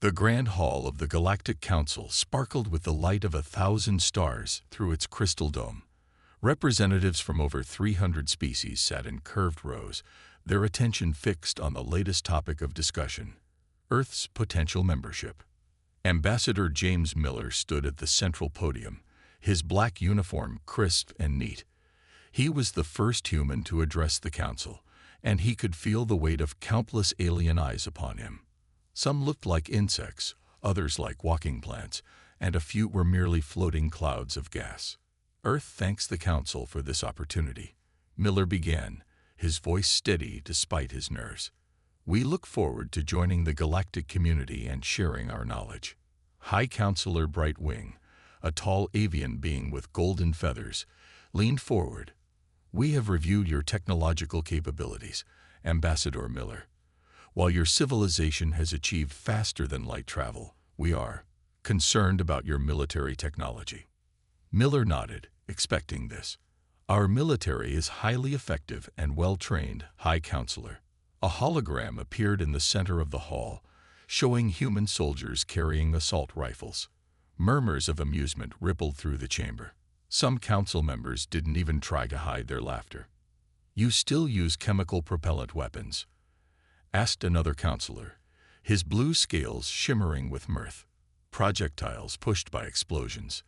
The Grand Hall of the Galactic Council sparkled with the light of 1,000 stars through its crystal dome. Representatives from over 300 species sat in curved rows, their attention fixed on the latest topic of discussion: Earth's potential membership. Ambassador James Miller stood at the central podium, his black uniform crisp and neat. He was the first human to address the council, and he could feel the weight of countless alien eyes upon him. Some looked like insects, others like walking plants, and a few were merely floating clouds of gas. Earth thanks the council for this opportunity. Miller began, his voice steady despite his nerves. We look forward to joining the galactic community and sharing our knowledge. High Counselor Brightwing, a tall avian being with golden feathers, leaned forward. We have reviewed your technological capabilities, Ambassador Miller. While your civilization has achieved faster than light travel, we are concerned about your military technology. Miller nodded, expecting this. Our military is highly effective and well-trained, High Counselor. A hologram appeared in the center of the hall, showing human soldiers carrying assault rifles. Murmurs of amusement rippled through the chamber. Some council members didn't even try to hide their laughter. You still use chemical propellant weapons? Asked another counselor, his blue scales shimmering with mirth. Projectiles pushed by explosions.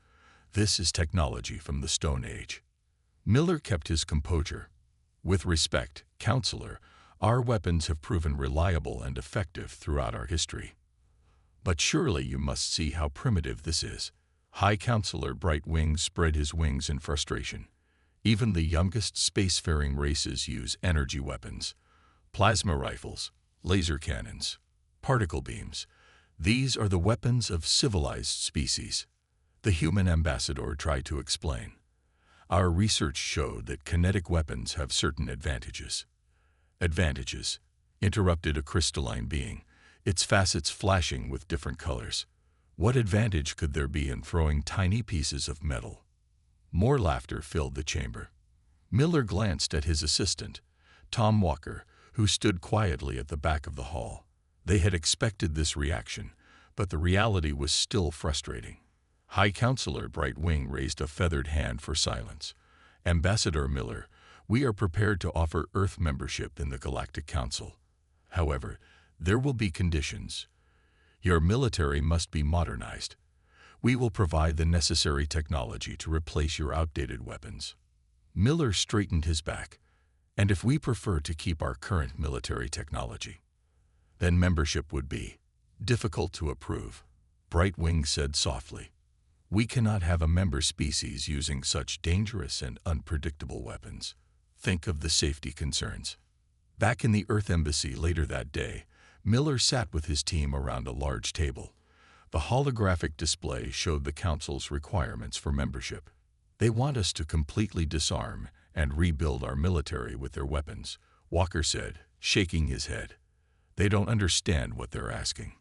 This is technology from the Stone Age. Miller kept his composure. With respect, Counselor, our weapons have proven reliable and effective throughout our history. But surely you must see how primitive this is. High Counselor Brightwing spread his wings in frustration. Even the youngest spacefaring races use energy weapons. Plasma rifles, laser cannons, particle beams. These are the weapons of civilized species. The human ambassador tried to explain. Our research showed that kinetic weapons have certain advantages. Advantages, interrupted a crystalline being, its facets flashing with different colors. What advantage could there be in throwing tiny pieces of metal? More laughter filled the chamber. Miller glanced at his assistant, Tom Walker, who stood quietly at the back of the hall. They had expected this reaction, but the reality was still frustrating. High Counselor Brightwing raised a feathered hand for silence. Ambassador Miller, we are prepared to offer Earth membership in the Galactic Council. However, there will be conditions. Your military must be modernized. We will provide the necessary technology to replace your outdated weapons. Miller straightened his back. And if we prefer to keep our current military technology, then membership would be difficult to approve, Brightwing said softly. We cannot have a member species using such dangerous and unpredictable weapons. Think of the safety concerns. Back in the Earth Embassy later that day, Miller sat with his team around a large table. The holographic display showed the Council's requirements for membership. They want us to completely disarm and rebuild our military with their weapons, Walker said, shaking his head. They don't understand what they're asking.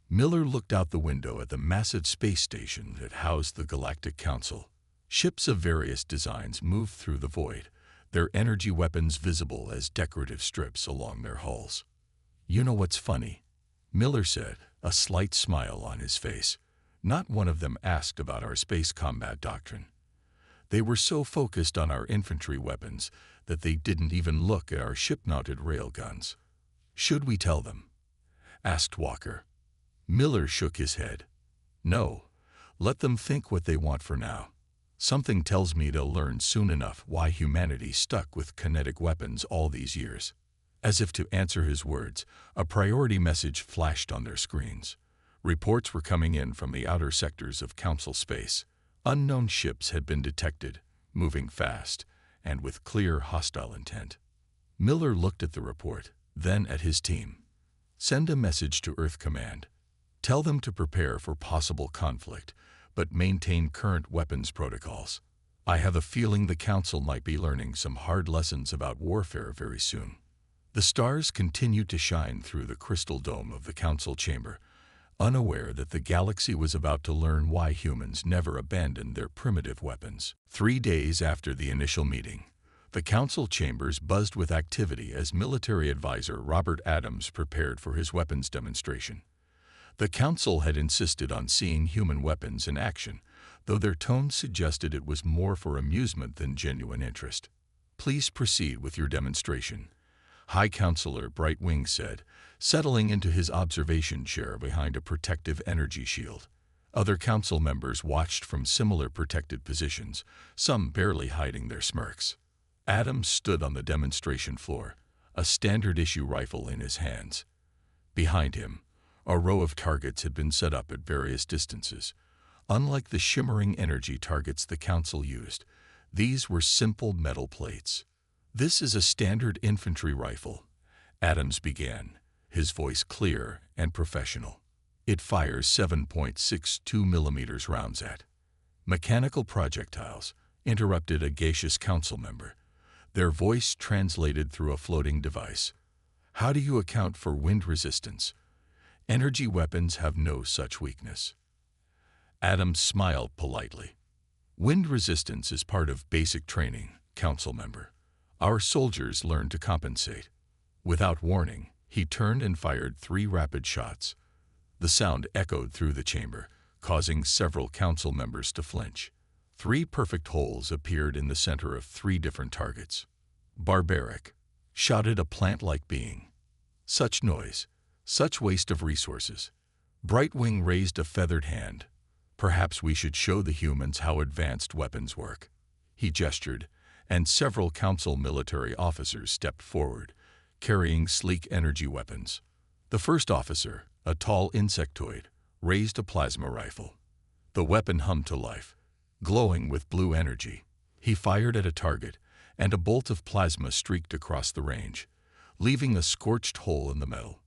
Miller looked out the window at the massive space station that housed the Galactic Council. Ships of various designs moved through the void, their energy weapons visible as decorative strips along their hulls. You know what's funny? Miller said, a slight smile on his face. Not one of them asked about our space combat doctrine. They were so focused on our infantry weapons that they didn't even look at our ship-mounted railguns. Should we tell them? Asked Walker. Miller shook his head. No, let them think what they want for now. Something tells me they'll learn soon enough why humanity stuck with kinetic weapons all these years. As if to answer his words, a priority message flashed on their screens. Reports were coming in from the outer sectors of Council space. Unknown ships had been detected, moving fast, and with clear hostile intent. Miller looked at the report, then at his team. Send a message to Earth Command. Tell them to prepare for possible conflict, but maintain current weapons protocols. I have a feeling the Council might be learning some hard lessons about warfare very soon. The stars continued to shine through the crystal dome of the Council chamber, unaware that the galaxy was about to learn why humans never abandoned their primitive weapons. 3 days after the initial meeting, the Council chambers buzzed with activity as military advisor Robert Adams prepared for his weapons demonstration. The Council had insisted on seeing human weapons in action, though their tone suggested it was more for amusement than genuine interest. "Please proceed with your demonstration," High Counselor Brightwing said, settling into his observation chair behind a protective energy shield. Other council members watched from similar protected positions, some barely hiding their smirks. Adams stood on the demonstration floor, a standard-issue rifle in his hands. Behind him, a row of targets had been set up at various distances. Unlike the shimmering energy targets the Council used, these were simple metal plates. "This is a standard infantry rifle," Adams began, his voice clear and professional. "It fires 7.62 millimeters rounds at mechanical projectiles," interrupted a gaseous council member, their voice translated through a floating device. "How do you account for wind resistance? Energy weapons have no such weakness." Adams smiled politely. "Wind resistance is part of basic training, council member. Our soldiers learn to compensate." Without warning, he turned and fired 3 rapid shots. The sound echoed through the chamber, causing several council members to flinch. 3 perfect holes appeared in the center of 3 different targets. "Barbaric," shouted a plant-like being. "Such noise, such waste of resources." Brightwing raised a feathered hand. "Perhaps we should show the humans how advanced weapons work." He gestured, and several council military officers stepped forward, carrying sleek energy weapons. The first officer, a tall insectoid, raised a plasma rifle. The weapon hummed to life, glowing with blue energy. He fired at a target, and a bolt of plasma streaked across the range, leaving a scorched hole in the metal.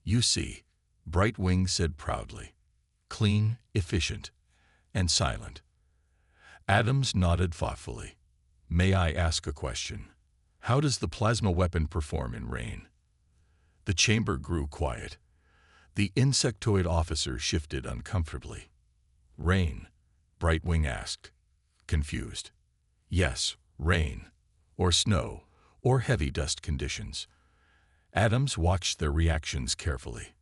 "You see," Brightwing said proudly. "Clean, efficient, and silent." Adams nodded thoughtfully. "May I ask a question? How does the plasma weapon perform in rain?" The chamber grew quiet. The insectoid officer shifted uncomfortably. "Rain?" Brightwing asked, confused. "Yes, rain, or snow, or heavy dust conditions." Adams watched their reactions carefully.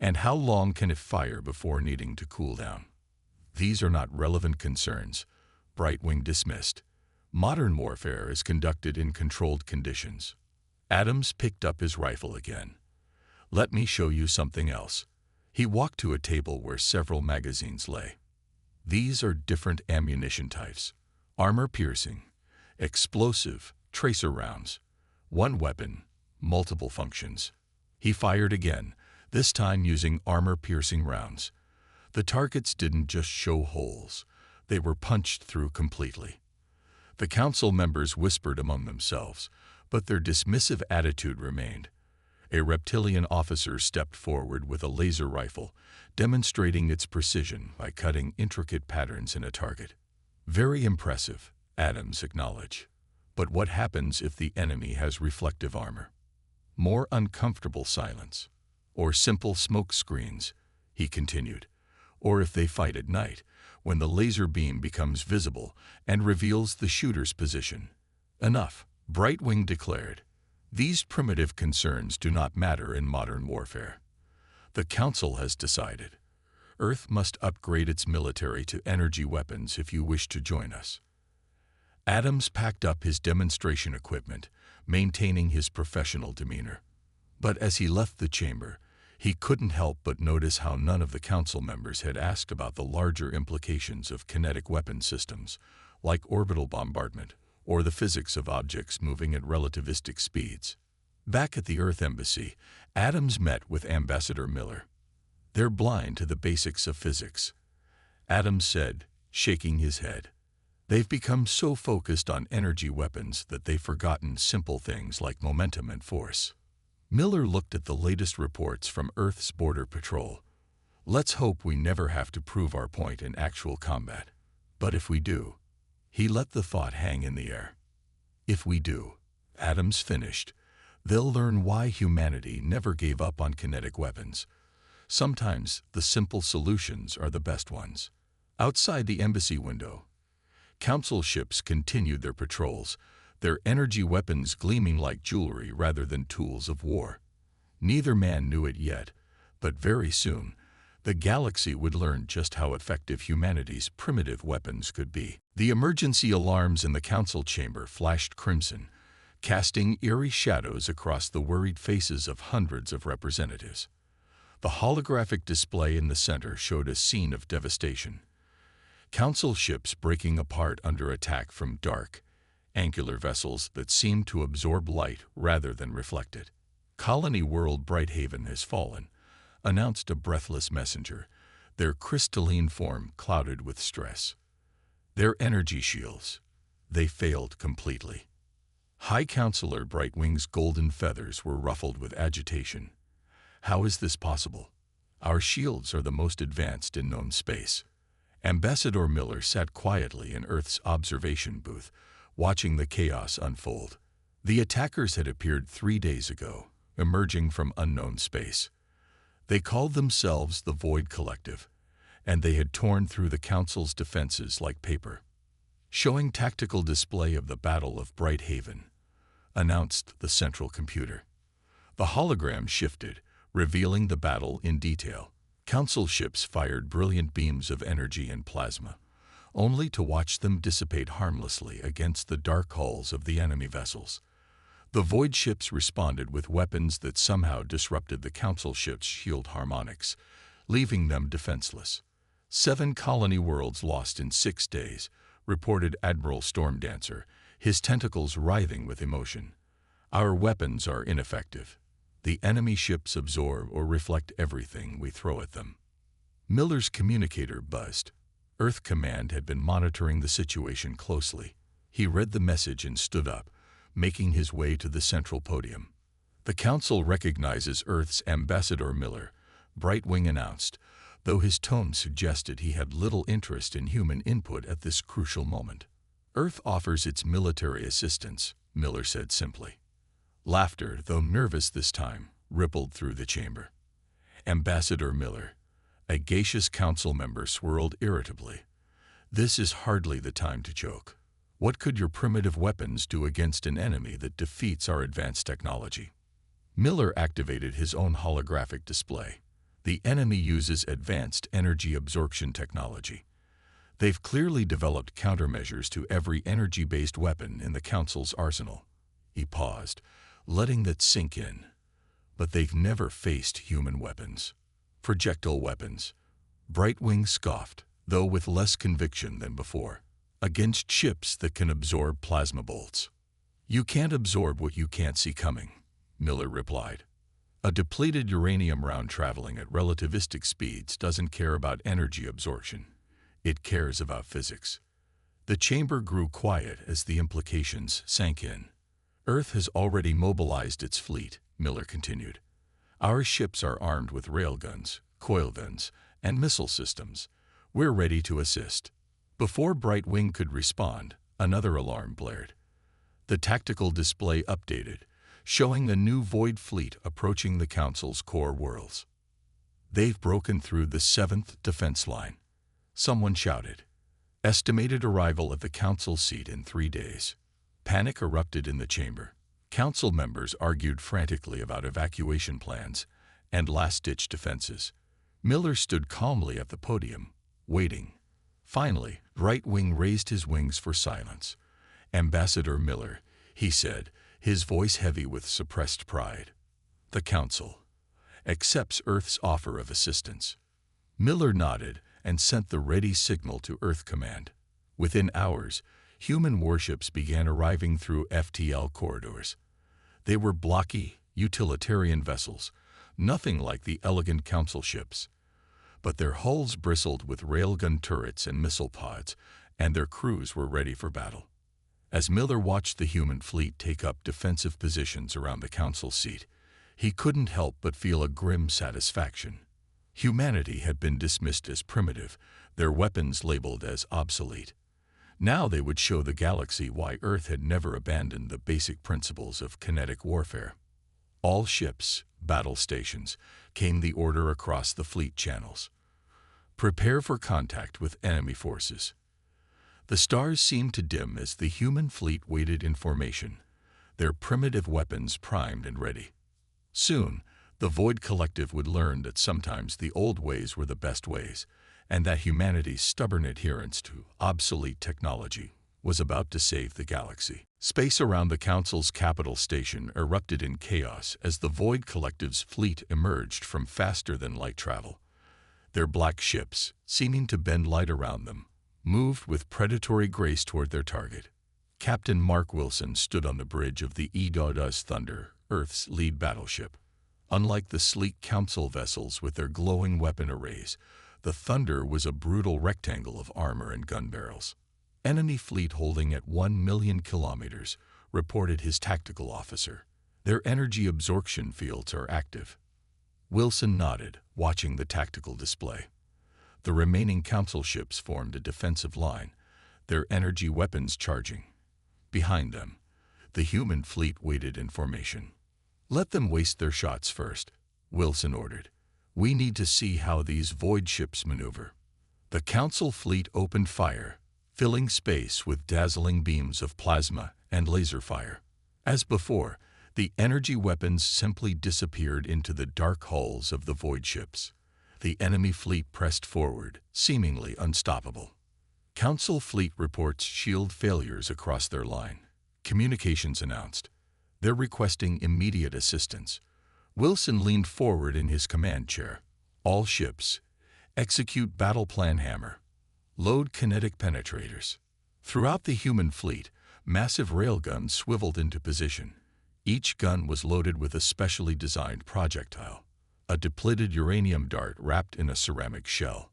"And how long can it fire before needing to cool down?" "These are not relevant concerns," Brightwing dismissed. "Modern warfare is conducted in controlled conditions." Adams picked up his rifle again. "Let me show you something else." He walked to a table where several magazines lay. "These are different ammunition types: armor-piercing, explosive, tracer rounds. One weapon, multiple functions." He fired again, this time using armor-piercing rounds. The targets didn't just show holes, they were punched through completely. The council members whispered among themselves, but their dismissive attitude remained. A reptilian officer stepped forward with a laser rifle, demonstrating its precision by cutting intricate patterns in a target. "Very impressive," Adams acknowledged. "But what happens if the enemy has reflective armor?" "More uncomfortable silence. Or simple smoke screens," he continued. "Or if they fight at night, when the laser beam becomes visible and reveals the shooter's position." "Enough," Brightwing declared. "These primitive concerns do not matter in modern warfare. The Council has decided. Earth must upgrade its military to energy weapons if you wish to join us." Adams packed up his demonstration equipment, maintaining his professional demeanor. But as he left the chamber, he couldn't help but notice how none of the council members had asked about the larger implications of kinetic weapon systems, like orbital bombardment, or the physics of objects moving at relativistic speeds. Back at the Earth Embassy, Adams met with Ambassador Miller. "They're blind to the basics of physics," Adams said, shaking his head. "They've become so focused on energy weapons that they've forgotten simple things like momentum and force." Miller looked at the latest reports from Earth's Border Patrol. "Let's hope we never have to prove our point in actual combat. But if we do," he let the thought hang in the air. "If we do," Adams finished, "they'll learn why humanity never gave up on kinetic weapons. Sometimes the simple solutions are the best ones." Outside the embassy window, council ships continued their patrols, their energy weapons gleaming like jewelry rather than tools of war. Neither man knew it yet, but very soon, The galaxy would learn just how effective humanity's primitive weapons could be. The emergency alarms in the council chamber flashed crimson, casting eerie shadows across the worried faces of hundreds of representatives. The holographic display in the center showed a scene of devastation. Council ships breaking apart under attack from dark, angular vessels that seemed to absorb light rather than reflect it. Colony world Brighthaven has fallen, announced a breathless messenger, their crystalline form clouded with stress. Their energy shields, they failed completely. High Counselor Brightwing's golden feathers were ruffled with agitation. How is this possible? Our shields are the most advanced in known space. Ambassador Miller sat quietly in Earth's observation booth, watching the chaos unfold. The attackers had appeared 3 days ago, emerging from unknown space. They called themselves the Void Collective, and they had torn through the Council's defenses like paper. Showing tactical display of the Battle of Brighthaven, announced the central computer. The hologram shifted, revealing the battle in detail. Council ships fired brilliant beams of energy and plasma, only to watch them dissipate harmlessly against the dark hulls of the enemy vessels. The Void ships responded with weapons that somehow disrupted the Council ships' shield harmonics, leaving them defenseless. 7 colony worlds lost in 6 days, reported Admiral Stormdancer, his tentacles writhing with emotion. Our weapons are ineffective. The enemy ships absorb or reflect everything we throw at them. Miller's communicator buzzed. Earth Command had been monitoring the situation closely. He read the message and stood up, making his way to the central podium. The Council recognizes Earth's Ambassador Miller, Brightwing announced, though his tone suggested he had little interest in human input at this crucial moment. Earth offers its military assistance, Miller said simply. Laughter, though nervous this time, rippled through the chamber. Ambassador Miller, a gaseous council member, swirled irritably. This is hardly the time to joke. What could your primitive weapons do against an enemy that defeats our advanced technology? Miller activated his own holographic display. The enemy uses advanced energy absorption technology. They've clearly developed countermeasures to every energy-based weapon in the Council's arsenal. He paused, letting that sink in. But they've never faced human weapons. Projectile weapons. Brightwing scoffed, though with less conviction than before. Against ships that can absorb plasma bolts. You can't absorb what you can't see coming, Miller replied. A depleted uranium round traveling at relativistic speeds doesn't care about energy absorption. It cares about physics. The chamber grew quiet as the implications sank in. Earth has already mobilized its fleet, Miller continued. Our ships are armed with railguns, coil guns, and missile systems. We're ready to assist. Before Brightwing could respond, another alarm blared. The tactical display updated, showing a new Void fleet approaching the Council's core worlds. They've broken through the 7th defense line. Someone shouted. Estimated arrival at the Council seat in 3 days. Panic erupted in the chamber. Council members argued frantically about evacuation plans and last-ditch defenses. Miller stood calmly at the podium, waiting. Finally, Brightwing raised his wings for silence. Ambassador Miller, he said, his voice heavy with suppressed pride. The Council accepts Earth's offer of assistance. Miller nodded and sent the ready signal to Earth Command. Within hours, human warships began arriving through FTL corridors. They were blocky, utilitarian vessels, nothing like the elegant Council ships. But their hulls bristled with railgun turrets and missile pods, and their crews were ready for battle. As Miller watched the human fleet take up defensive positions around the Council seat, he couldn't help but feel a grim satisfaction. Humanity had been dismissed as primitive, their weapons labeled as obsolete. Now they would show the galaxy why Earth had never abandoned the basic principles of kinetic warfare. All ships, battle stations, came the order across the fleet channels. Prepare for contact with enemy forces. The stars seemed to dim as the human fleet waited in formation, their primitive weapons primed and ready. Soon, The Void Collective would learn that sometimes the old ways were the best ways, and that humanity's stubborn adherence to obsolete technology was about to save the galaxy. Space around the Council's capital station erupted in chaos as the Void Collective's fleet emerged from faster-than-light travel. Their black ships, seeming to bend light around them, moved with predatory grace toward their target. Captain Mark Wilson stood on the bridge of the EDODUS Thunder, Earth's lead battleship. Unlike the sleek Council vessels with their glowing weapon arrays, the Thunder was a brutal rectangle of armor and gun barrels. Enemy fleet holding at 1 million kilometers, reported his tactical officer. Their energy absorption fields are active. Wilson nodded, watching the tactical display. The remaining Council ships formed a defensive line, their energy weapons charging. Behind them, the human fleet waited in formation. "Let them waste their shots first," Wilson ordered. "We need to see how these void ships maneuver." The Council fleet opened fire, filling space with dazzling beams of plasma and laser fire. As before, the energy weapons simply disappeared into the dark hulls of the void ships. The enemy fleet pressed forward, seemingly unstoppable. Council fleet reports shield failures across their line. Communications announced. They're requesting immediate assistance. Wilson leaned forward in his command chair. "All ships, execute battle plan Hammer. Load kinetic penetrators." Throughout the human fleet, massive railguns swiveled into position. Each gun was loaded with a specially designed projectile, a depleted uranium dart wrapped in a ceramic shell.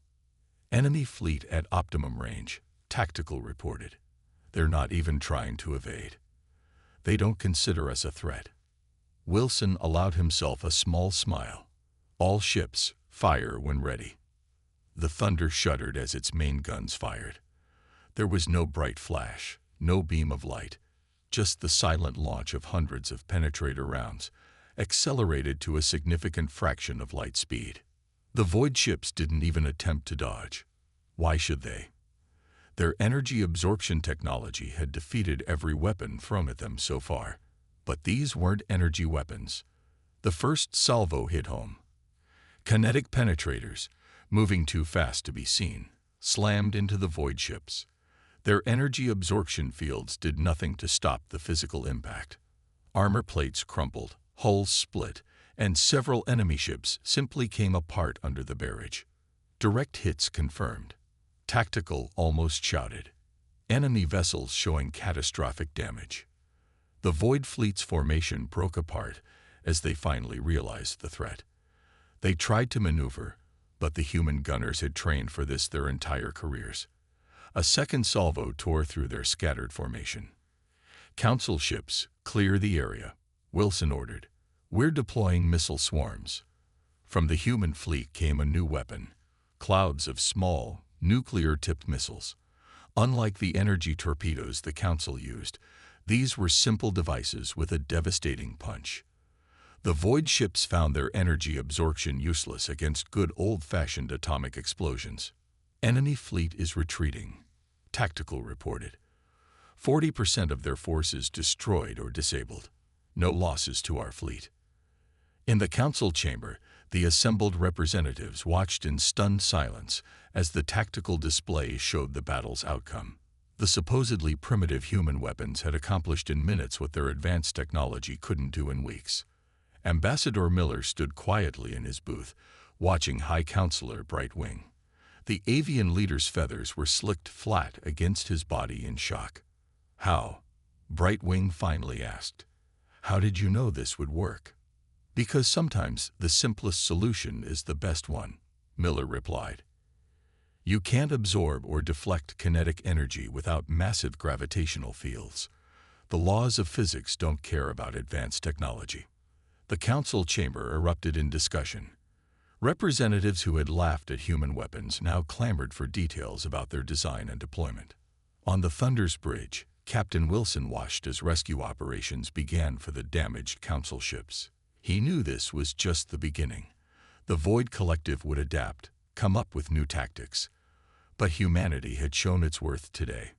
"Enemy fleet at optimum range," Tactical reported. "They're not even trying to evade. They don't consider us a threat." Wilson allowed himself a small smile. "All ships, fire when ready." The Thunder shuddered as its main guns fired. There was no bright flash, no beam of light, just the silent launch of hundreds of penetrator rounds, accelerated to a significant fraction of light speed. The void ships didn't even attempt to dodge. Why should they? Their energy absorption technology had defeated every weapon thrown at them so far. But these weren't energy weapons. The first salvo hit home. Kinetic penetrators, moving too fast to be seen, slammed into the void ships. Their energy absorption fields did nothing to stop the physical impact. Armor plates crumpled, hulls split, and several enemy ships simply came apart under the barrage. Direct hits confirmed. Tactical almost shouted. Enemy vessels showing catastrophic damage. The Void Fleet's formation broke apart as they finally realized the threat. They tried to maneuver, but the human gunners had trained for this their entire careers. A second salvo tore through their scattered formation. "Council ships, clear the area," Wilson ordered. "We're deploying missile swarms." From the human fleet came a new weapon, clouds of small, nuclear-tipped missiles. Unlike the energy torpedoes the Council used, these were simple devices with a devastating punch. The void ships found their energy absorption useless against good old-fashioned atomic explosions. "Enemy fleet is retreating," Tactical reported. 40% of their forces destroyed or disabled. No losses to our fleet. In the Council chamber, the assembled representatives watched in stunned silence as the tactical display showed the battle's outcome. The supposedly primitive human weapons had accomplished in minutes what their advanced technology couldn't do in weeks. Ambassador Miller stood quietly in his booth, watching High Counselor Brightwing. The avian leader's feathers were slicked flat against his body in shock. "How?" Brightwing finally asked. "How did you know this would work?" "Because sometimes the simplest solution is the best one," Miller replied. "You can't absorb or deflect kinetic energy without massive gravitational fields. The laws of physics don't care about advanced technology." The Council chamber erupted in discussion. Representatives who had laughed at human weapons now clamored for details about their design and deployment. On the Thunder's bridge, Captain Wilson watched as rescue operations began for the damaged Council ships. He knew this was just the beginning. The Void Collective would adapt, come up with new tactics. But humanity had shown its worth today.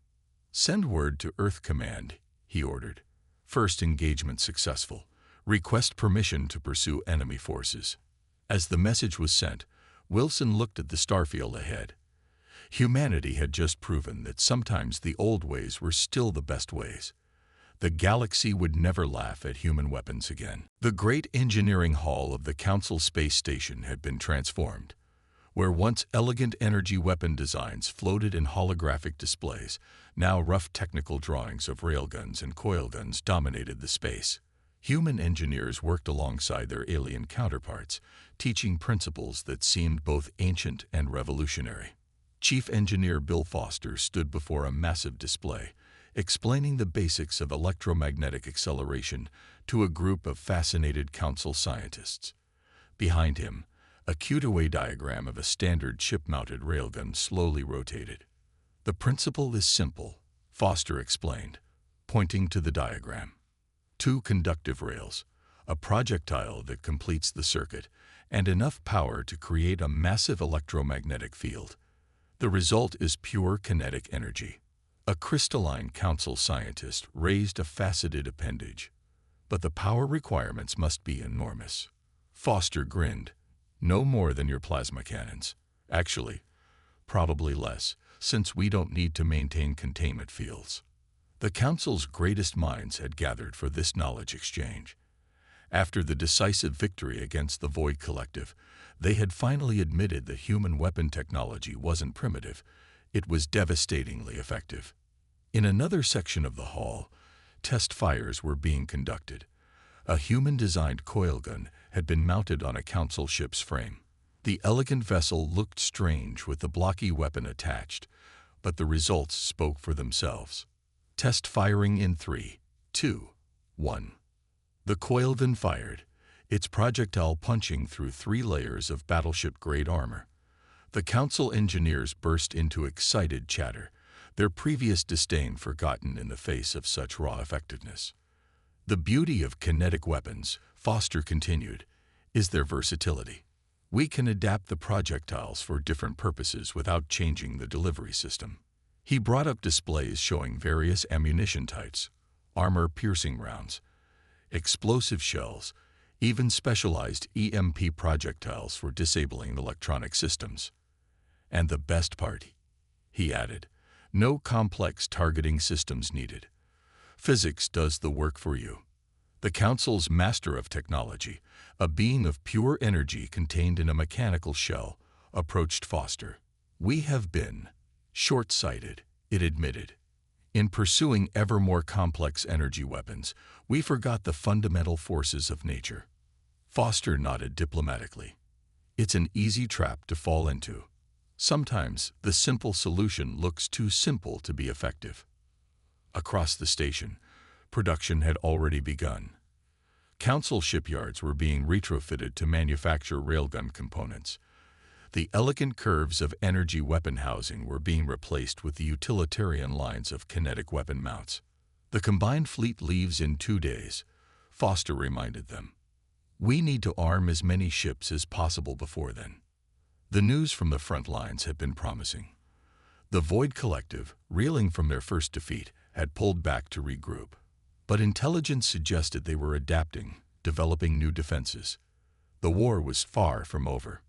"Send word to Earth Command," he ordered. "First engagement successful. Request permission to pursue enemy forces. As the message was sent, Wilson looked at the starfield ahead. Humanity had just proven that sometimes the old ways were still the best ways. The galaxy would never laugh at human weapons again. The great engineering hall of the Council Space Station had been transformed. Where once elegant energy weapon designs floated in holographic displays, now rough technical drawings of railguns and coilguns dominated the space. Human engineers worked alongside their alien counterparts, teaching principles that seemed both ancient and revolutionary. Chief Engineer Bill Foster stood before a massive display, explaining the basics of electromagnetic acceleration to a group of fascinated council scientists. Behind him, a cutaway diagram of a standard ship-mounted railgun slowly rotated. "The principle is simple," Foster explained, pointing to the diagram. Two conductive rails, a projectile that completes the circuit, and enough power to create a massive electromagnetic field. The result is pure kinetic energy. A crystalline council scientist raised a faceted appendage. But the power requirements must be enormous. Foster grinned. "No more than your plasma cannons. Actually, probably less, since we don't need to maintain containment fields." The Council's greatest minds had gathered for this knowledge exchange. After the decisive victory against the Void Collective, they had finally admitted that human weapon technology wasn't primitive, it was devastatingly effective. In another section of the hall, test fires were being conducted. A human-designed coilgun had been mounted on a council ship's frame. The elegant vessel looked strange with the blocky weapon attached, but the results spoke for themselves. Test firing in 3, 2, 1. The coilgun fired, its projectile punching through 3 layers of battleship-grade armor. The council engineers burst into excited chatter, their previous disdain forgotten in the face of such raw effectiveness. "The beauty of kinetic weapons," Foster continued, "is their versatility. We can adapt the projectiles for different purposes without changing the delivery system." He brought up displays showing various ammunition types, armor-piercing rounds, explosive shells, even specialized EMP projectiles for disabling electronic systems. "And the best part," he added, "no complex targeting systems needed. Physics does the work for you." The Council's master of technology, a being of pure energy contained in a mechanical shell, approached Foster. "We have been short-sighted," it admitted. "In pursuing ever more complex energy weapons, we forgot the fundamental forces of nature." Foster nodded diplomatically. "It's an easy trap to fall into. Sometimes the simple solution looks too simple to be effective." Across the station, production had already begun. Council shipyards were being retrofitted to manufacture railgun components. The elegant curves of energy weapon housing were being replaced with the utilitarian lines of kinetic weapon mounts. "The combined fleet leaves in 2 days," Foster reminded them. "We need to arm as many ships as possible before then." The news from the front lines had been promising. The Void Collective, reeling from their first defeat, had pulled back to regroup. But intelligence suggested they were adapting, developing new defenses. The war was far from over.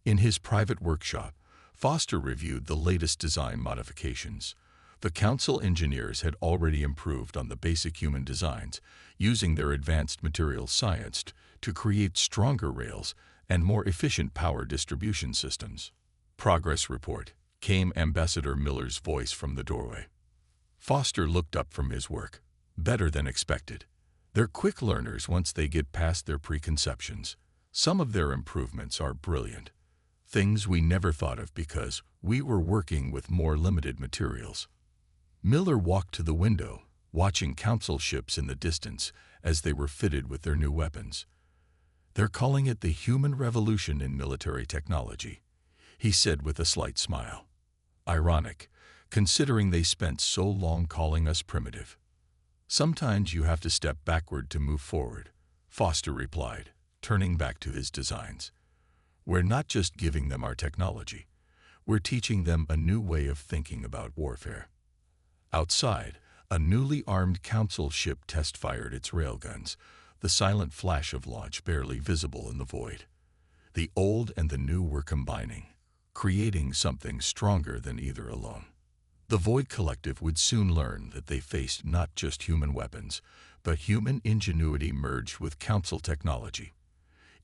In his private workshop, Foster reviewed the latest design modifications. The Council engineers had already improved on the basic human designs, using their advanced materials science to create stronger rails and more efficient power distribution systems. "Progress report," came Ambassador Miller's voice from the doorway. Foster looked up from his work. "Better than expected. They're quick learners once they get past their preconceptions. Some of their improvements are brilliant. Things we never thought of because we were working with more limited materials." Miller walked to the window, watching council ships in the distance as they were fitted with their new weapons. "They're calling it the human revolution in military technology," he said with a slight smile. "Ironic, considering they spent so long calling us primitive." "Sometimes you have to step backward to move forward," Foster replied, turning back to his designs. "We're not just giving them our technology. We're teaching them a new way of thinking about warfare." Outside, a newly armed council ship test-fired its railguns, the silent flash of launch barely visible in the void. The old and the new were combining, creating something stronger than either alone. The Void Collective would soon learn that they faced not just human weapons, but human ingenuity merged with Council technology.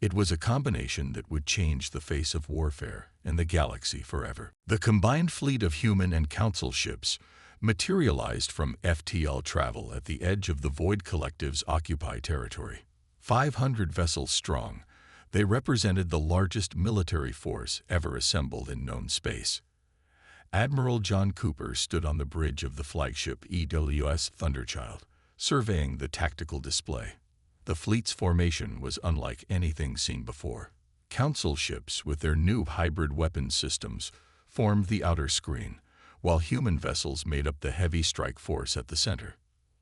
It was a combination that would change the face of warfare and the galaxy forever. The combined fleet of human and Council ships materialized from FTL travel at the edge of the Void Collective's occupied territory. 500 vessels strong, they represented the largest military force ever assembled in known space. Admiral John Cooper stood on the bridge of the flagship EWS Thunderchild, surveying the tactical display. The fleet's formation was unlike anything seen before. Council ships, with their new hybrid weapons systems, formed the outer screen, while human vessels made up the heavy strike force at the center.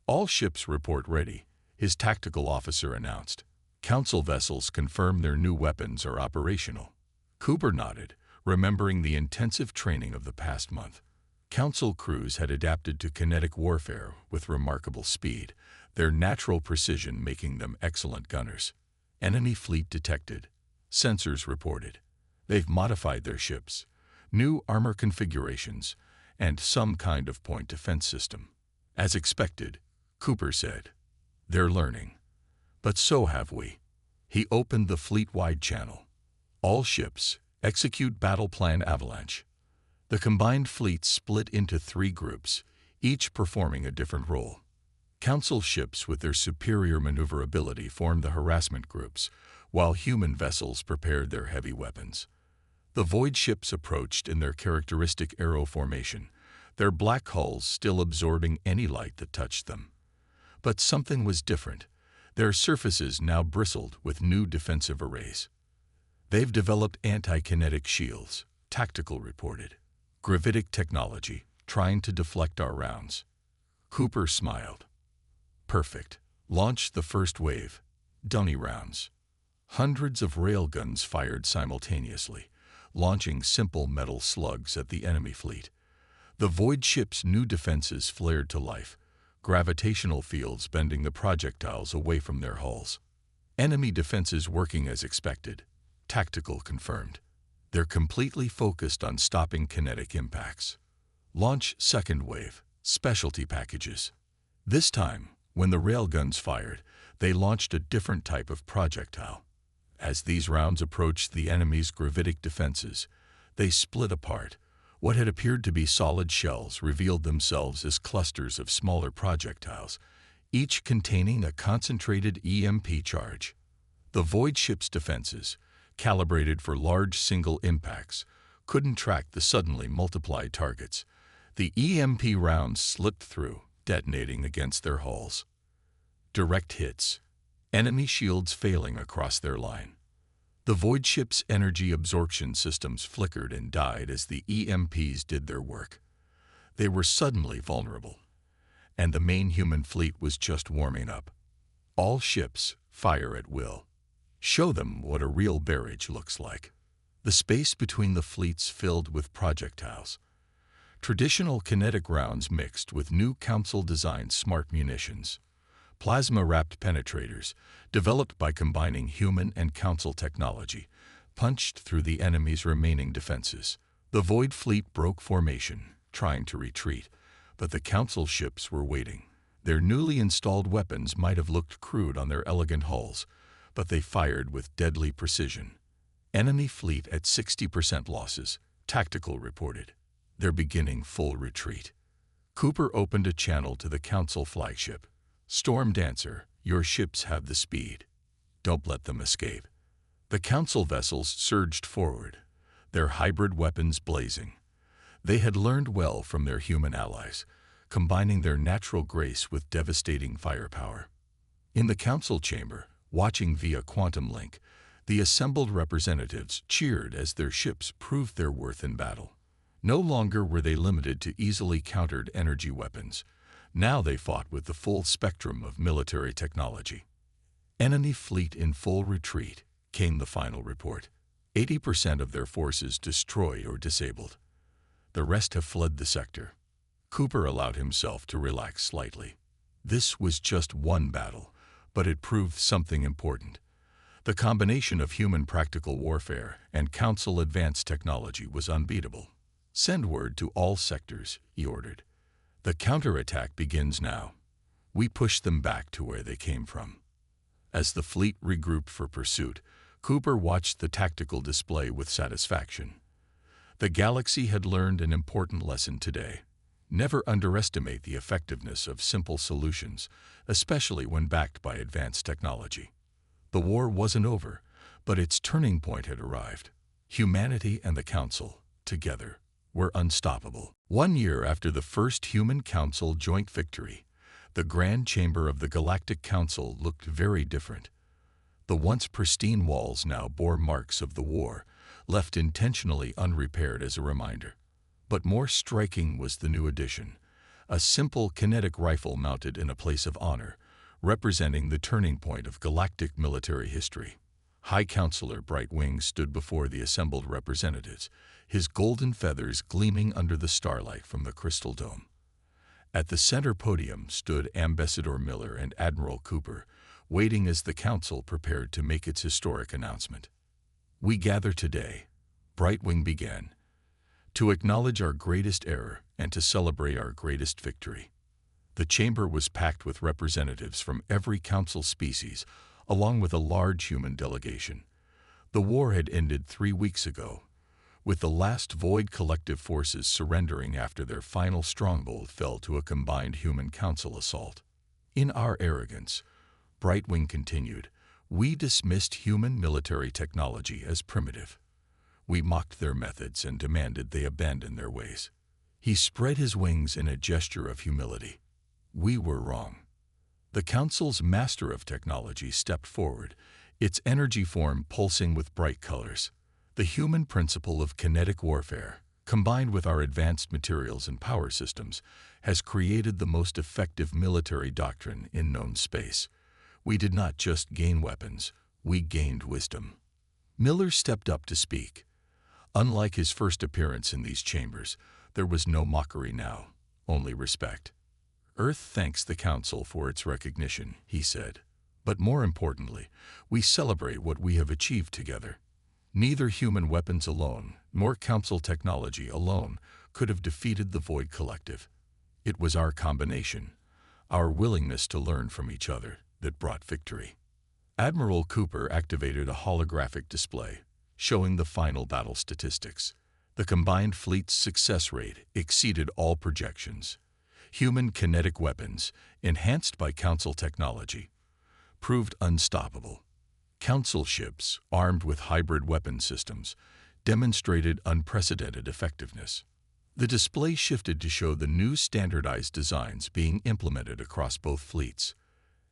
"All ships report ready," his tactical officer announced. Council vessels confirmed their new weapons are operational. Cooper nodded, remembering the intensive training of the past month. Council crews had adapted to kinetic warfare with remarkable speed, their natural precision making them excellent gunners. Enemy fleet detected. Sensors reported. They've modified their ships, new armor configurations, and some kind of point defense system. As expected, Cooper said, "They're learning. But so have we." He opened the fleet-wide channel. "All ships, execute battle plan Avalanche." The combined fleet split into 3 groups, each performing a different role. Council ships with their superior maneuverability formed the harassment groups, while human vessels prepared their heavy weapons. The Void ships approached in their characteristic arrow formation, their black hulls still absorbing any light that touched them. But something was different. Their surfaces now bristled with new defensive arrays. "They've developed anti-kinetic shields," Tactical reported. "Gravitic technology, trying to deflect our rounds." Cooper smiled. "Perfect. Launch the first wave. Dunny rounds." Hundreds of railguns fired simultaneously, launching simple metal slugs at the enemy fleet. The Void ship's new defenses flared to life, gravitational fields bending the projectiles away from their hulls. "Enemy defenses working as expected," Tactical confirmed. "They're completely focused on stopping kinetic impacts." "Launch second wave, specialty packages." This time, when the railguns fired, they launched a different type of projectile. As these rounds approached the enemy's gravitic defenses, they split apart. What had appeared to be solid shells revealed themselves as clusters of smaller projectiles, each containing a concentrated EMP charge. The Void ship's defenses, calibrated for large single impacts, couldn't track the suddenly multiplied targets. The EMP rounds slipped through, detonating against their hulls. Direct hits. Enemy shields failing across their line. The Void ship's energy absorption systems flickered and died as the EMPs did their work. They were suddenly vulnerable, and the main human fleet was just warming up. "All ships, fire at will. Show them what a real barrage looks like." The space between the fleets filled with projectiles. Traditional kinetic rounds mixed with new Council-designed smart munitions. Plasma-wrapped penetrators, developed by combining human and Council technology, punched through the enemy's remaining defenses. The Void fleet broke formation, trying to retreat, but the Council ships were waiting. Their newly installed weapons might have looked crude on their elegant hulls, but they fired with deadly precision. "Enemy fleet at 60% losses," Tactical reported. "They're beginning full retreat." Cooper opened a channel to the Council flagship. "Storm Dancer, your ships have the speed. Don't let them escape." The Council vessels surged forward, their hybrid weapons blazing. They had learned well from their human allies, combining their natural grace with devastating firepower. In the Council chamber, watching via quantum link, the assembled representatives cheered as their ships proved their worth in battle. No longer were they limited to easily countered energy weapons. Now they fought with the full spectrum of military technology. "Enemy fleet in full retreat," came the final report. 80% of their forces destroyed or disabled. The rest have fled the sector. Cooper allowed himself to relax slightly. This was just one battle, but it proved something important. The combination of human practical warfare and Council advanced technology was unbeatable. "Send word to all sectors," he ordered. "The counterattack begins now." We pushed them back to where they came from. As the fleet regrouped for pursuit, Cooper watched the tactical display with satisfaction. The galaxy had learned an important lesson today. Never underestimate the effectiveness of simple solutions, especially when backed by advanced technology. The war wasn't over, but its turning point had arrived. Humanity and the Council, together, were unstoppable. 1 year after the first Human-Council joint victory, the Grand Chamber of the Galactic Council looked very different. The once pristine walls now bore marks of the war, left intentionally unrepaired as a reminder. But more striking was the new addition, a simple kinetic rifle mounted in a place of honor, representing the turning point of galactic military history. High Counselor Brightwing stood before the assembled representatives, his golden feathers gleaming under the starlight from the crystal dome. At the center podium stood Ambassador Miller and Admiral Cooper, waiting as the Council prepared to make its historic announcement. "We gather today," Brightwing began, "to acknowledge our greatest error and to celebrate our greatest victory." The chamber was packed with representatives from every Council species, along with a large human delegation. The war had ended 3 weeks ago, with the last Void collective forces surrendering after their final stronghold fell to a combined Human Council assault. "In our arrogance," Brightwing continued, "we dismissed human military technology as primitive. We mocked their methods and demanded they abandon their ways." He spread his wings in a gesture of humility. "We were wrong." The Council's master of technology stepped forward, its energy form pulsing with bright colors. "The human principle of kinetic warfare, combined with our advanced materials and power systems, has created the most effective military doctrine in known space. We did not just gain weapons, we gained wisdom." Miller stepped up to speak. Unlike his first appearance in these chambers, there was no mockery now, only respect. "Earth thanks the Council for its recognition," he said. "But more importantly, we celebrate what we have achieved together. Neither human weapons alone, nor Council technology alone, could have defeated the Void Collective. It was our combination, our willingness to learn from each other, that brought victory." Admiral Cooper activated a holographic display, showing the final battle statistics. The combined fleet's success rate exceeded all projections. Human kinetic weapons, enhanced by Council technology, proved unstoppable. Council ships, armed with hybrid weapon systems, demonstrated unprecedented effectiveness. The display shifted to show the new standardized designs being implemented across both fleets.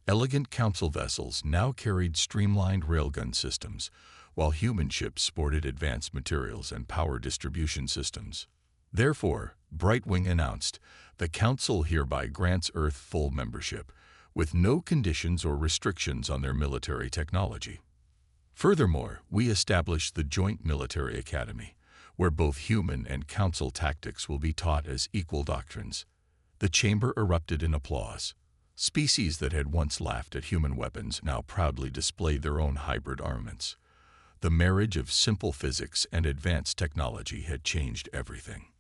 Elegant Council vessels now carried streamlined railgun systems, while human ships sported advanced materials and power distribution systems. Therefore, Brightwing announced, "The Council hereby grants Earth full membership, with no conditions or restrictions on their military technology. Furthermore, we established the Joint Military Academy, where both human and Council tactics will be taught as equal doctrines." The chamber erupted in applause. Species that had once laughed at human weapons now proudly displayed their own hybrid armaments. The marriage of simple physics and advanced technology had changed everything.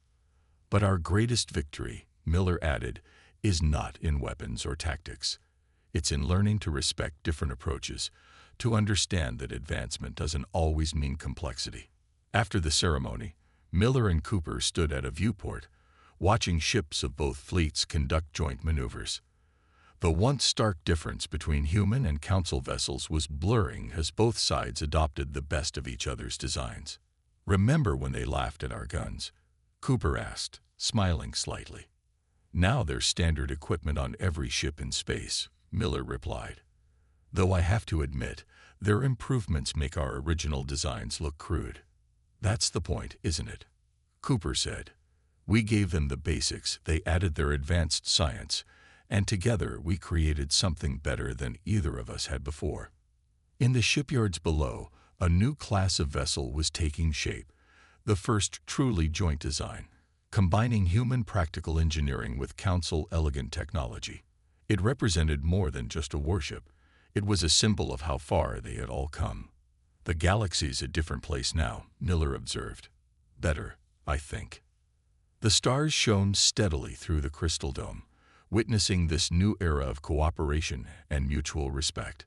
"But our greatest victory," Miller added, "is not in weapons or tactics. It's in learning to respect different approaches, to understand that advancement doesn't always mean complexity." After the ceremony, Miller and Cooper stood at a viewport, watching ships of both fleets conduct joint maneuvers. The once stark difference between human and Council vessels was blurring as both sides adopted the best of each other's designs. "Remember when they laughed at our guns?" Cooper asked, smiling slightly. "Now there's standard equipment on every ship in space," Miller replied. "Though I have to admit, their improvements make our original designs look crude." "That's the point, isn't it?" Cooper said. "We gave them the basics, they added their advanced science, and together we created something better than either of us had before." In the shipyards below, a new class of vessel was taking shape, the first truly joint design, combining human practical engineering with Council elegant technology. It represented more than just a warship. It was a symbol of how far they had all come. The galaxy's a different place now, Miller observed. Better, I think. The stars shone steadily through the crystal dome, witnessing this new era of cooperation and mutual respect.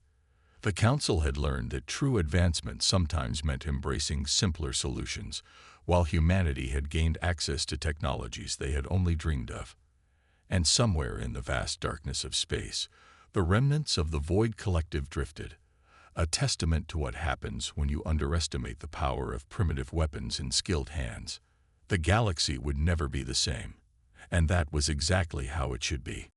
The Council had learned that true advancement sometimes meant embracing simpler solutions, while humanity had gained access to technologies they had only dreamed of. And somewhere in the vast darkness of space, the remnants of the Void Collective drifted, a testament to what happens when you underestimate the power of primitive weapons in skilled hands. The galaxy would never be the same, and that was exactly how it should be.